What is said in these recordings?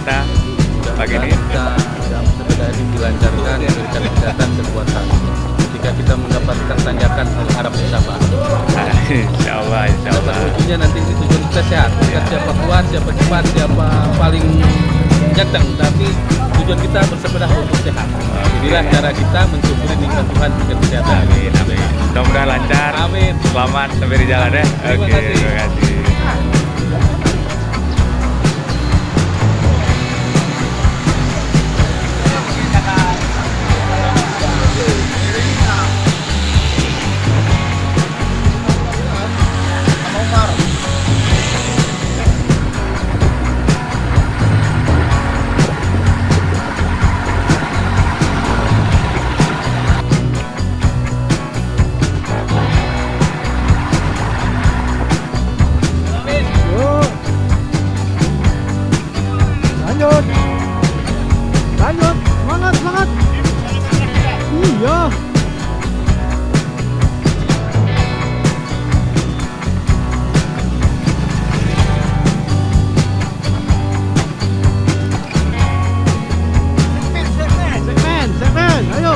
kita pagi ini. Kita sepeda ini dilancarkan, diberikan kesehatan kekuatan. Ketika kita mendapatkan tanjakan harap bersabar. Insya Allah. Ujungnya nanti di tujuan kita sehat. Bukan siapa kuat, siapa cepat, siapa paling jateng, tapi tujuan kita bersepeda untuk sehat. Inilah cara kita mensyukuri nikmat Tuhan dengan kesehatan. Amin. Mudah-mudahan lancar. Amin. Selamat sampai di jalan ya. Terima kasih. Terima kasih. Lanjut, semangat. Iya. Segmen, ayo.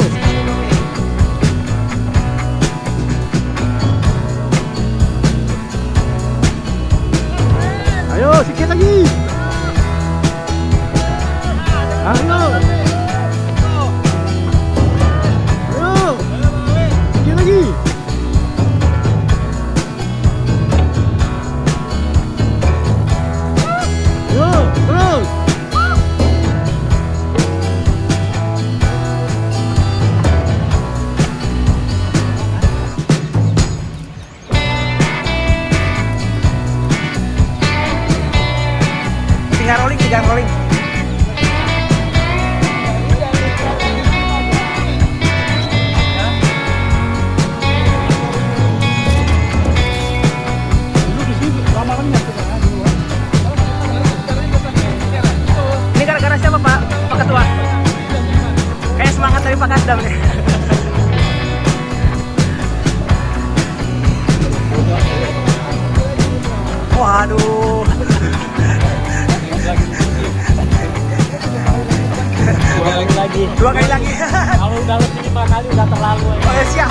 Ayo, sedikit lagi. Ayo, sedikit lagi. Ayo, terus. Tiga rolling. Ini gara-gara siapa Pak Ketua? Kayak semangat dari Pak Kasdam nih. Waduh. Dua kali lagi. Kalau udah lebih 5 kali udah terlalu. Oh, siap.